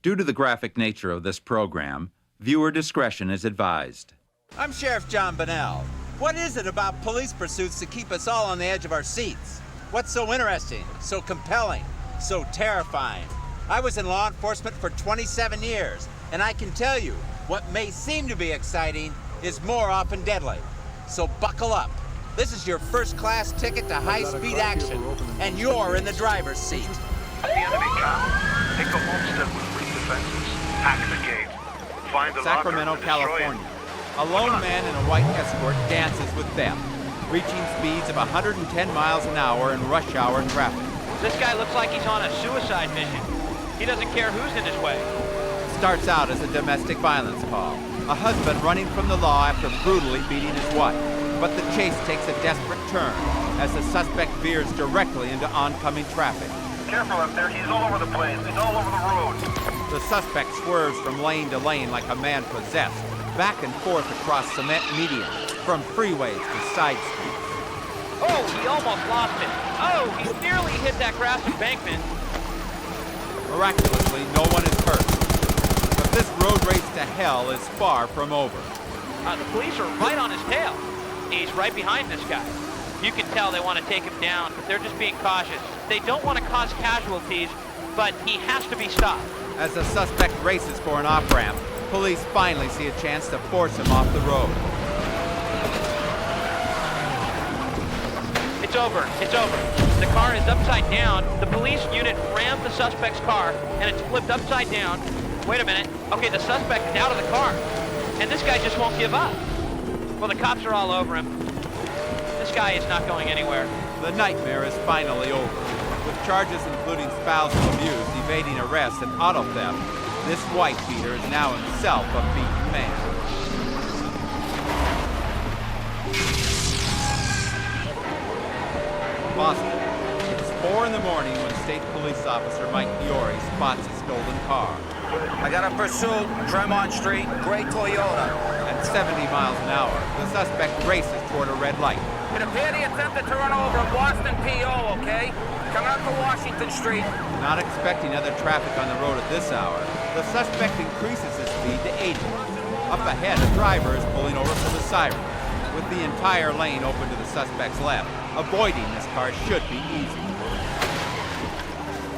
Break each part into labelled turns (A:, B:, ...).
A: Due to the graphic nature of this program, viewer discretion is advised.
B: I'm Sheriff John Bonnell. What is it about police pursuits that keep us all on the edge of our seats? What's so interesting, so compelling, so terrifying? I was in law enforcement for 27 years, and I can tell you, what may seem to be exciting is more often deadly. So buckle up. This is your first-class ticket to high-speed action, and you're in the driver's seat.
C: The enemy come. Take the homestead with 3 defenses. Hack the gate. Find the
A: Sacramento,
C: locker and destroy
A: California.
C: it.
A: A lone man in a white escort dances with death, reaching speeds of 110 miles an hour in rush hour traffic.
D: This guy looks like he's on a suicide mission. He doesn't care who's in his way.
A: Starts out as a domestic violence call. A husband running from the law after brutally beating his wife. But the chase takes a desperate turn as the suspect veers directly into oncoming traffic.
C: Careful up there, he's all over the place. He's all over the road.
A: The suspect swerves from lane to lane like a man possessed, back and forth across cement medians, from freeways to side streets.
D: Oh, he almost lost it. Oh, he nearly hit that grass embankment.
A: Miraculously, no one is hurt. But this road race to hell is far from over.
D: The police are right on his tail. He's right behind this guy. You can tell they want to take him down, but they're just being cautious. They don't want to cause casualties, but he has to be stopped.
A: As the suspect races for an off-ramp, police finally see a chance to force him off the road.
D: It's over. It's over. The car is upside down. The police unit rammed the suspect's car, and it's flipped upside down. Wait a minute. Okay, the suspect is out of the car, and this guy just won't give up. Well, the cops are all over him. This guy is not going anywhere.
A: The nightmare is finally over. With charges including spousal abuse, evading arrest, and auto theft, this white beater is now himself a beaten man. Boston. It's 4 in the morning when State Police Officer Mike Fiore spots a stolen car.
B: I got a pursuit, Tremont Street, gray Toyota.
A: At 70 miles an hour, the suspect races toward a red light.
E: It appeared he attempted to run over a Boston PO, okay? Coming up to Washington Street.
A: Not expecting other traffic on the road at this hour, the suspect increases his speed to 80. Up ahead, a driver is pulling over for the siren. With the entire lane open to the suspect's left, avoiding this car should be easy.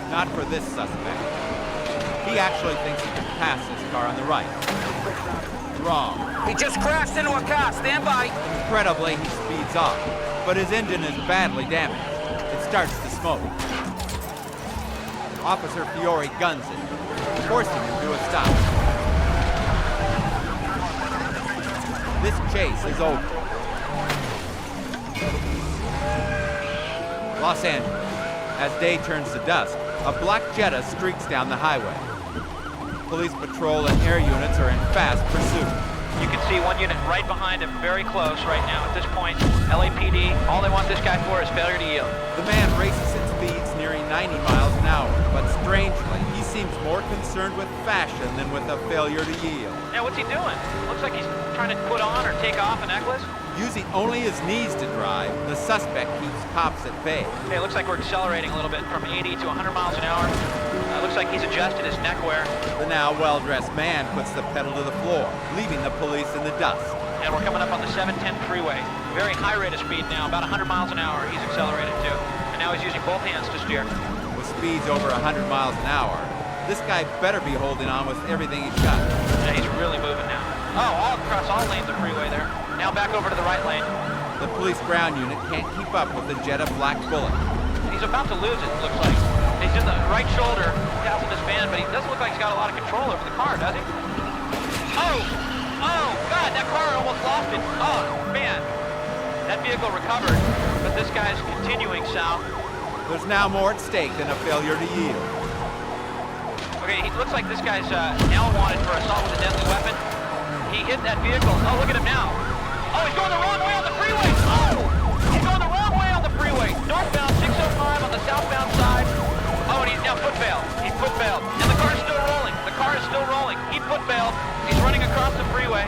A: Not for this suspect. He actually thinks he can pass this car on the right. Wrong.
E: He just crashed into a car. Stand by.
A: Incredibly, he speeds off, but his engine is badly damaged. It starts to smoke. Officer Fiore guns it, forcing him to a stop. This chase is over. Los Angeles. As day turns to dusk, a black Jetta streaks down the highway. Police patrol and air units are in fast pursuit.
D: You can see one unit right behind him, very close right now at this point. LAPD, all they want this guy for is failure to yield.
A: The man races at speeds nearing 90 miles an hour, but strangely, he seems more concerned with fashion than with a failure to yield.
D: Now, what's he doing? Looks like he's trying to put on or take off a necklace.
A: Using only his knees to drive, the suspect keeps cops at bay.
D: Okay, it looks like we're accelerating a little bit from 80 to 100 miles an hour. Looks like he's adjusted his neckwear.
A: The now well-dressed man puts the pedal to the floor, leaving the police in the dust.
D: And we're coming up on the 710 freeway. Very high rate of speed now, about 100 miles an hour he's accelerated to. And now he's using both hands to steer.
A: With speeds over 100 miles an hour, this guy better be holding on with everything he's got.
D: Yeah, he's really moving now. Oh, all across all lanes of freeway there. Now back over to the right lane.
A: The police ground unit can't keep up with the Jetta Black Bullet.
D: He's about to lose it, it looks like. He's in the right shoulder, tassing his band, but he doesn't look like he's got a lot of control over the car, does he? Oh! Oh, God, that car almost lost it. Oh, man. That vehicle recovered, but this guy's continuing south.
A: There's now more at stake than a failure to yield.
D: Okay, he looks like this guy's now wanted for assault with a deadly weapon. He hit that vehicle. Oh, look at him now. Oh, he's going the wrong way on the freeway. Oh! He's going the wrong way on the freeway. Northbound 605 on the southbound side. Oh, and he's now foot-bailed. He foot-bailed. And the car's still rolling. The car is still rolling. He foot-bailed. He's running across the freeway.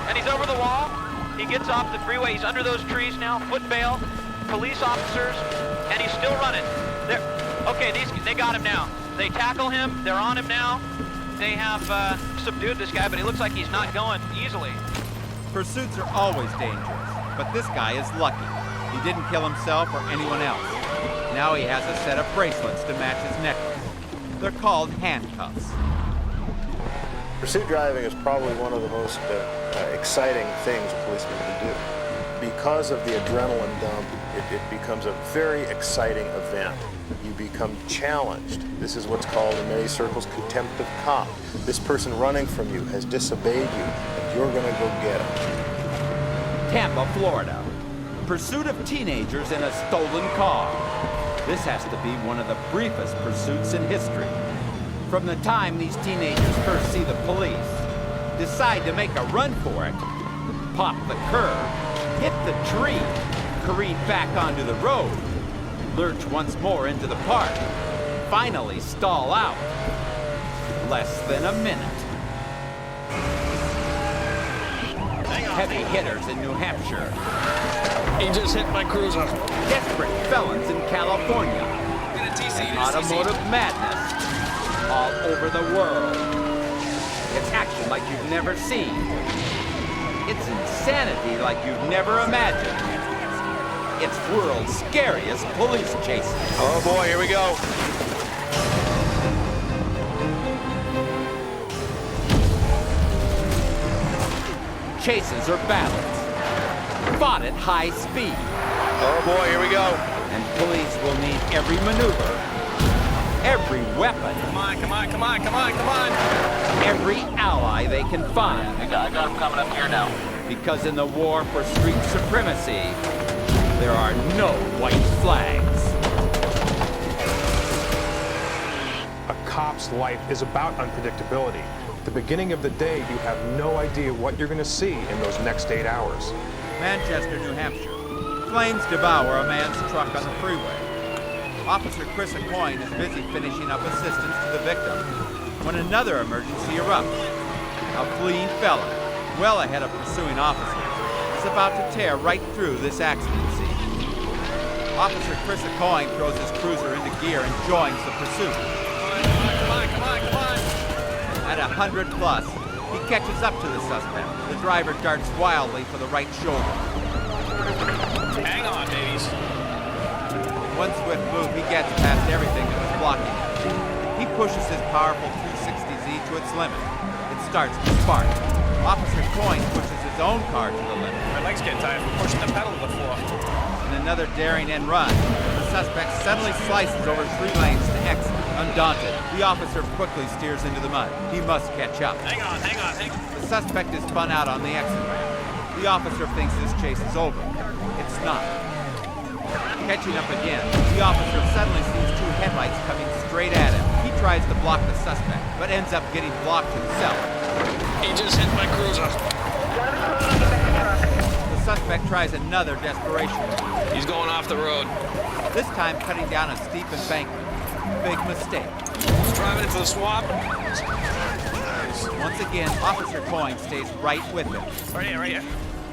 D: And he's over the wall. He gets off the freeway. He's under those trees now. Foot-bailed. Police officers. And he's still running. Okay, they got him now. They tackle him. They're on him now. they have subdued this guy, but he looks like he's not going easily.
A: Pursuits are always dangerous, but this guy is lucky. He didn't kill himself or anyone else. Now he has a set of bracelets to match his necklace. They're called handcuffs.
F: Pursuit driving is probably one of the most exciting things a policeman can do. Because of the adrenaline dump, it becomes a very exciting event. You become challenged. This is what's called in many circles contempt of cop. This person running from you has disobeyed you, and you're gonna go get him.
A: Tampa, Florida. Pursuit of teenagers in a stolen car. This has to be one of the briefest pursuits in history. From the time these teenagers first see the police, decide to make a run for it, pop the curb, hit the tree, careen back onto the road, lurch once more into the park, finally stall out. Less than a minute. Heavy hitters in New Hampshire.
G: He just hit my cruiser.
A: Desperate felons in California. Automotive madness all over the world. It's action like you've never seen. It's insanity like you've never imagined. It's world's scariest police chases.
G: Oh boy, here we go.
A: Chases or battles, fought at high speed.
G: Oh boy, here we go.
A: And police will need every maneuver, every weapon.
G: Come on, come on, come on, come on, come on.
A: Every ally they can find.
D: I got him coming up here now.
A: Because in the war for street supremacy, there are no white flags.
H: A cop's life is about unpredictability. At the beginning of the day, you have no idea what you're going to see in those next 8 hours.
A: Manchester, New Hampshire. Flames devour a man's truck on the freeway. Officer Chris Acoyne is busy finishing up assistance to the victim when another emergency erupts. A fleeing felon, well ahead of pursuing officers, is about to tear right through this accident scene. Officer Chris Acoyne throws his cruiser into gear and joins the pursuit.
G: Come on, come on, come on.
A: At 100 plus, he catches up to the suspect. The driver darts wildly for the right shoulder.
G: Hang on, babies.
A: One swift move, he gets past everything that was blocking him. He pushes his powerful 260Z to its limit. It starts to spark. Officer Coyne pushes his own car to the limit.
G: My legs get tired from pushing the pedal to the floor.
A: In another daring end run, the suspect suddenly slices over 3 lanes to exit. Undaunted, the officer quickly steers into the mud. He must catch up.
G: Hang on, hang on, hang on.
A: The suspect is spun out on the exit ramp. The officer thinks this chase is over. It's not. Catching up again, the officer suddenly sees 2 headlights coming straight at him. He tries to block the suspect, but ends up getting blocked himself.
G: He just hit my cruiser.
A: The suspect tries another desperation move,
G: He's going off the road.
A: this time cutting down a steep embankment. Big mistake.
G: He's driving into the swamp.
A: Once again, Officer Coyne stays right with him.
G: Right here, right here.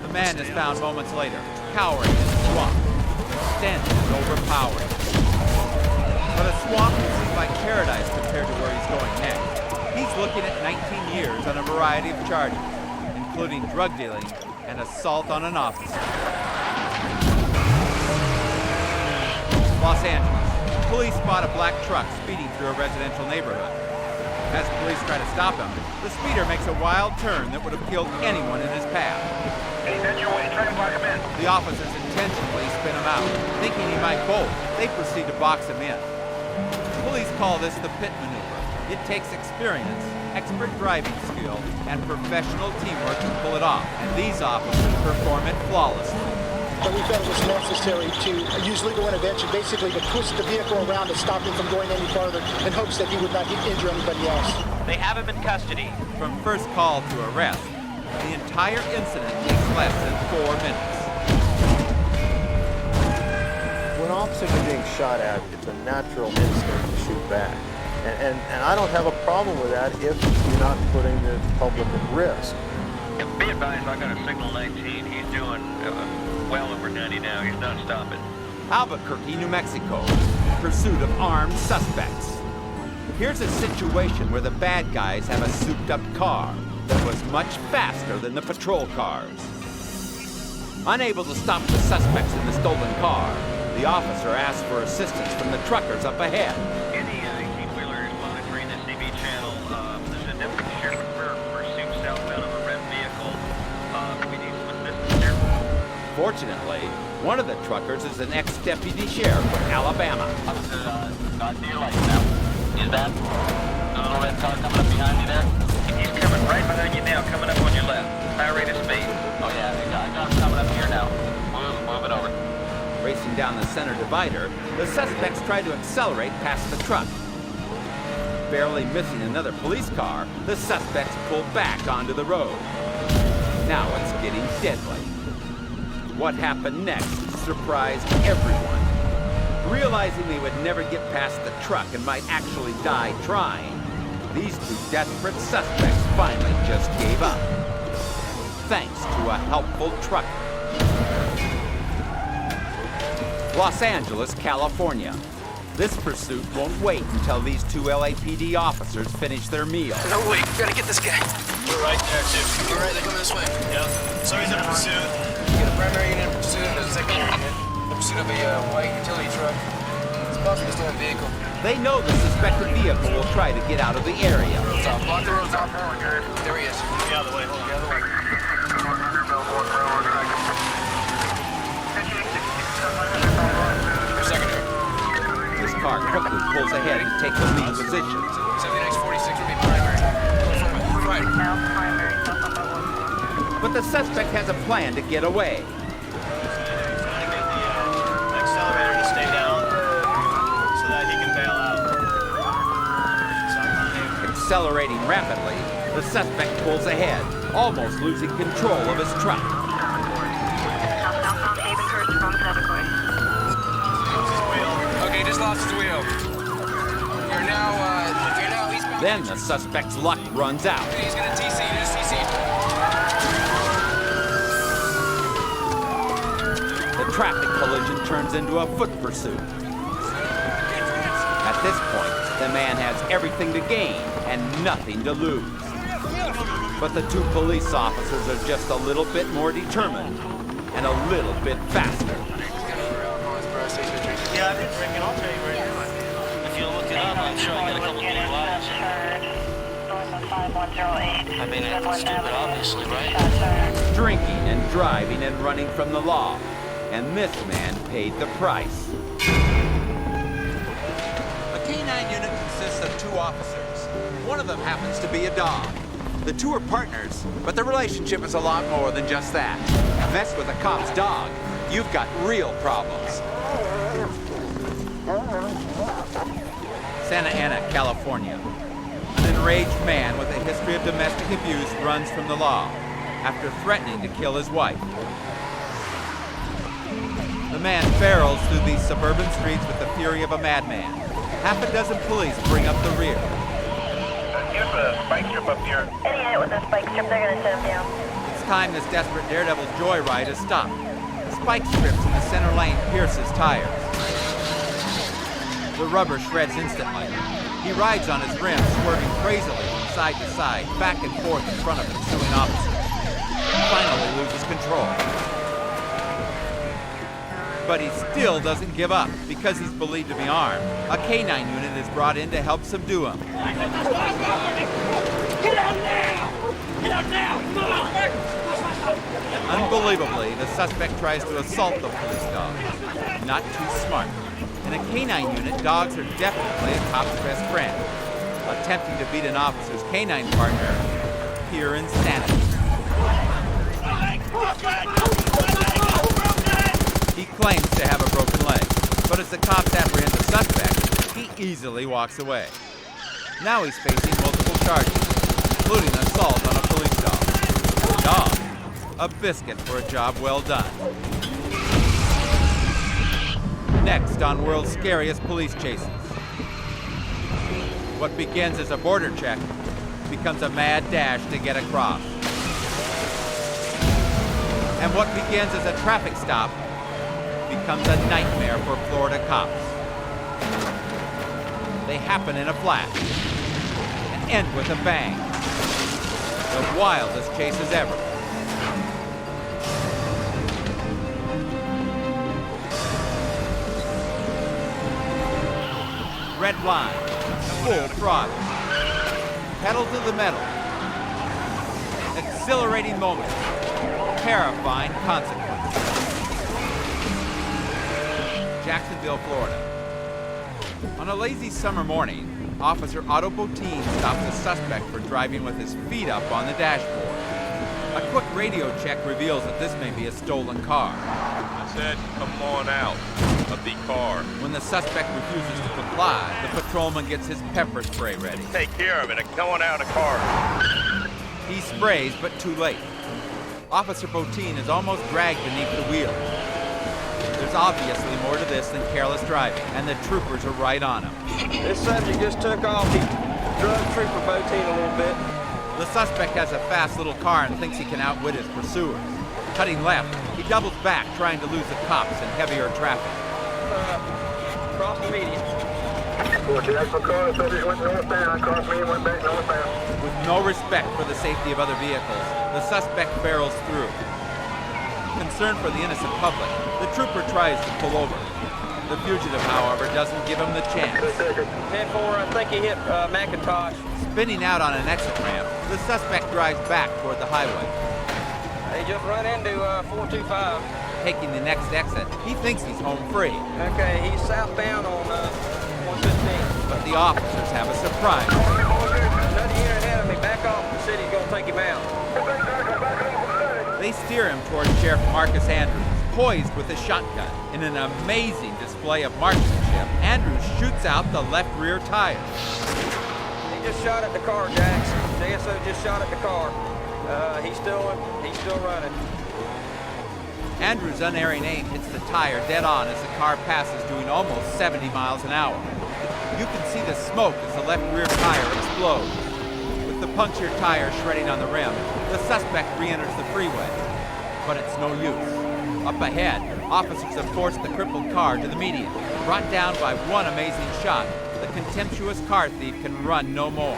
A: The man is found moments later, cowering in the swamp. The stench is overpowering. But a swamp seems like paradise compared to where he's going next. He's looking at 19 years on a variety of charges, including drug dealing and assault on an officer. Los Angeles. Police spot a black truck speeding through a residential neighborhood. As police try to stop him, the speeder makes a wild turn that would have killed anyone in his path.
C: He's in your way. Try to block him in.
A: The officers intentionally spin him out, thinking he might bolt. They proceed to box him in. Police call this the pit maneuver. It takes experience, expert driving skill, and professional teamwork to pull it off, and these officers perform it flawlessly.
I: But we felt it was necessary to use legal intervention, basically to twist the vehicle around to stop him from going any farther in hopes that he would not injure anybody else.
D: They have him in custody.
A: From first call to arrest, the entire incident takes less than 4 minutes.
F: When officers are being shot at, it's a natural instinct to shoot back. And I don't have a problem with that if you're not putting the public at risk.
J: Be advised, I got a signal 19. He's doing well over 90 now. He's not stopping.
A: Albuquerque, New Mexico. Pursuit of armed suspects. Here's a situation where the bad guys have a souped-up car that was much faster than the patrol cars. Unable to stop the suspects in the stolen car, the officer asks for assistance from the truckers up ahead.
J: Any 18-wheelers monitoring the CB channel, there's a deputy sheriff for pursuit southbound of a red vehicle. We need some assistance here.
A: Fortunately, one of the truckers is an ex-deputy sheriff from Alabama.
J: Officer, I see your lights now. Is that the little red car coming up behind you there? He's coming right behind you now, coming up on your left. High rate of speed. Oh yeah, I got him coming up here now. Move it over.
A: Racing down the center divider, the suspects try to accelerate past the truck. Barely missing another police car, the suspects pull back onto the road. Now it's getting deadly. What happened next surprised everyone. Realizing they would never get past the truck and might actually die trying, these two desperate suspects finally just gave up. Thanks to a helpful trucker. Los Angeles, California. This pursuit won't wait until these two LAPD officers finish their meal.
G: No, wait, we gotta get this guy. We're right there, too. All right, they're coming this way. Yep. So he's in a pursuit. You get a primary unit in pursuit and a secondary unit. In pursuit of a white utility truck. It's possibly a stolen vehicle.
A: They know the suspected vehicle will try to get out of the area.
G: So, block the roads off. There he is. Get out of the way. Hold on. Get out of the way.
A: This car quickly pulls ahead to take the lead position.
G: 7646 would be primary. Right.
A: But the suspect has a plan to get away.
K: Next elevator to stay down so that he can bail out.
A: Accelerating rapidly, the suspect pulls ahead, almost losing control of his truck.
G: Okay, just lost his wheel. You're now eastbound.
A: Then the suspect's luck runs out.
G: He's gonna TC, just TC.
A: The traffic collision turns into a foot pursuit. At this point, the man has everything to gain and nothing to lose. But the two police officers are just a little bit more determined and a little bit faster.
K: Yeah, I didn't bring it. I'll tell you right now. If you look it up, I'm sure I got a couple of lives. I mean, it's stupid, obviously, right?
A: Drinking and driving and running from the law. And this man paid the price. A K-9 unit consists of two officers. One of them happens to be a dog. The two are partners, but the relationship is a lot more than just that. Mess with a cop's dog, you've got real problems. Santa Ana, California. An enraged man with a history of domestic abuse runs from the law after threatening to kill his wife. The man barrels through these suburban streets with the fury of a madman. Half a dozen police bring up the rear.
C: Here's a spike strip up here.
L: Any unit with a spike strip, they're gonna set him down.
A: It's time this desperate daredevil joyride is stopped. The spike strips in the center lane pierce his tires. The rubber shreds instantly. He rides on his rim, swerving crazily from side to side, back and forth in front of pursuing officers. He finally loses control. But he still doesn't give up because he's believed to be armed. A K-9 unit is brought in to help subdue him.
E: Get out now! Get out now!
A: Unbelievably, the suspect tries to assault the police dog. Not too smart. In a K-9 unit, dogs are definitely a cop's best friend. Attempting to beat an officer's K-9 partner, pure insanity. He claims to have a broken leg, but as the cops apprehend the suspect, he easily walks away. Now he's facing multiple charges, including assault on a police dog. The dog, a biscuit for a job well done. Next on World's Scariest Police Chases. What begins as a border check becomes a mad dash to get across. And what begins as a traffic stop becomes a nightmare for Florida cops. They happen in a flash and end with a bang. The wildest chases ever. Red line, full throttle, pedal to the metal. Exhilarating moment, terrifying consequence. Jacksonville, Florida. On a lazy summer morning, Officer Otto Bottin stops a suspect for driving with his feet up on the dashboard. A quick radio check reveals that this may be a stolen car.
M: I said, come on out of the car.
A: When the suspect refuses to comply, the patrolman gets his pepper spray ready.
M: Take care of it and come on out of the car.
A: He sprays, but too late. Officer Bottin is almost dragged beneath the wheel. There's obviously more to this than careless driving, and the troopers are right on him.
N: This subject just took off. He drugged Trooper Bottin a little bit.
A: The suspect has a fast little car and thinks he can outwit his pursuers. Cutting left, he doubles back, trying to lose the cops in heavier traffic.
N: Cross the median.
A: With no respect for the safety of other vehicles, the suspect barrels through. Concerned for the innocent public, the trooper tries to pull over. The fugitive, however, doesn't give him the chance.
N: 10-4, I think he hit McIntosh.
A: Spinning out on an exit ramp, the suspect drives back toward the highway.
N: They just run into 425.
A: Taking the next exit, he thinks he's home free.
N: Okay, he's southbound on 115.
A: But the officers have a surprise.
N: Another unit ahead of me. Back off. The city's going to take him out.
A: They steer him toward Sheriff Marcus Andrews, poised with a shotgun. In an amazing display of marksmanship, Andrews shoots out the left rear tire.
N: He just shot at the car, Jax. JSO just shot at the car. He's still running.
A: Andrews' unerring aim hits the tire dead on as the car passes, doing almost 70 miles an hour. You can see the smoke as the left rear tire explodes. With the punctured tire shredding on the rim, the suspect re-enters the freeway. But it's no use. Up ahead, officers have forced the crippled car to the median. Brought down by one amazing shot, the contemptuous car thief can run no more.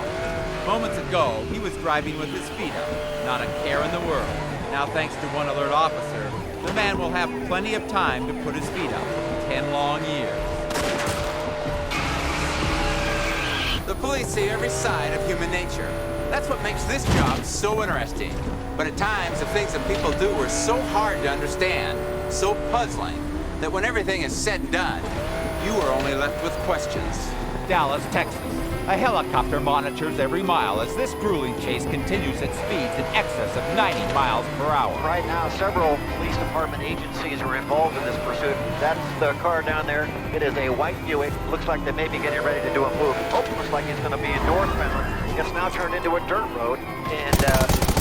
A: Moments ago, he was driving with his feet up, not a care in the world. Now, thanks to one alert officer, the man will have plenty of time to put his feet up. 10 long years.
B: The police see every side of human nature. That's what makes this job so interesting. But at times, the things that people do are so hard to understand, so puzzling, that when everything is said and done, you are only left with questions.
A: Dallas, Texas. A helicopter monitors every mile as this grueling chase continues at speeds in excess of 90 miles per hour.
O: Right now, several police department agencies are involved in this pursuit. That's the car down there. It is a white Buick. Looks like they may be getting ready to do a move. Oh, looks like it's going to be northbound. It's now turned into a dirt road, and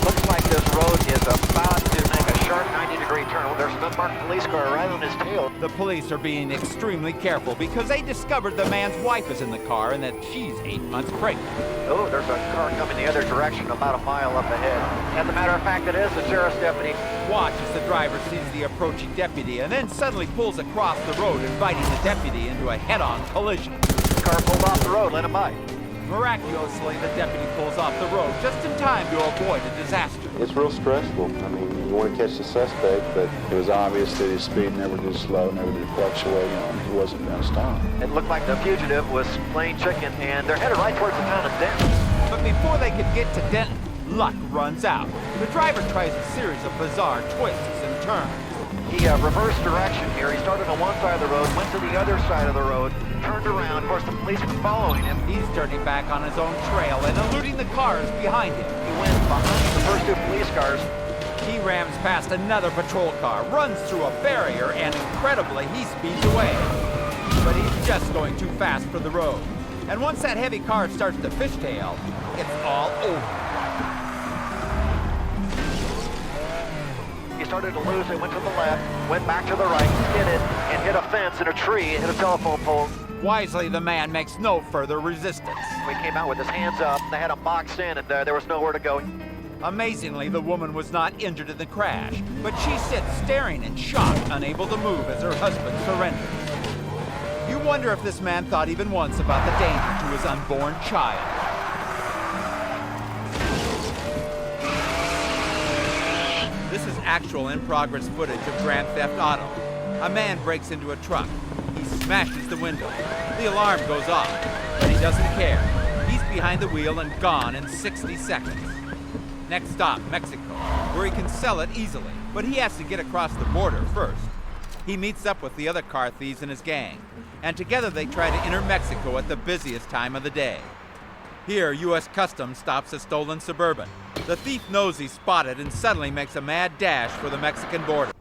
O: looks like this road is about to make a sharp 90-degree turn. Well, there's an unmarked police car right on his tail.
A: The police are being extremely careful because they discovered the man's wife is in the car and that she's 8 months pregnant.
O: Oh, there's a car coming the other direction about a mile up ahead. As a matter of fact, it is the sheriff's deputy.
A: Watch as the driver sees the approaching deputy and then suddenly pulls across the road, inviting the deputy into a head-on collision.
O: The car pulled off the road, let him by.
A: Miraculously, the deputy pulls off the road just in time to avoid a disaster.
P: It's real stressful. I mean, you want to catch the suspect, but it was obvious that his speed never did slow, never did fluctuate. He wasn't going to stop.
O: It looked like the fugitive was playing chicken, and they're headed right towards the town of Denton.
A: But before they could get to Denton, luck runs out. The driver tries a series of bizarre twists and turns.
O: He reversed direction here. He started on one side of the road, went to the other side of the road, turned around. Of course, the police were following him.
A: He's turning back on his own trail and eluding the cars behind him.
O: He went behind the first two police cars.
A: He rams past another patrol car, runs through a barrier, and incredibly, he speeds away. But he's just going too fast for the road. And once that heavy car starts to fishtail, it's all over.
O: He started to lose it, went to the left, went back to the right, hit it, and hit a fence and a tree, and hit a telephone pole.
A: Wisely, the man makes no further resistance.
O: He came out with his hands up, they had him boxed in, and there was nowhere to go.
A: Amazingly, the woman was not injured in the crash, but she sits staring in shock, unable to move as her husband surrenders. You wonder if this man thought even once about the danger to his unborn child. This is actual in-progress footage of Grand Theft Auto. A man breaks into a truck. He smashes the window. The alarm goes off, but he doesn't care. He's behind the wheel and gone in 60 seconds. Next stop, Mexico, where he can sell it easily, but he has to get across the border first. He meets up with the other car thieves in his gang, and together they try to enter Mexico at the busiest time of the day. Here, U.S. Customs stops a stolen Suburban. The thief knows he's spotted and suddenly makes a mad dash for the Mexican border.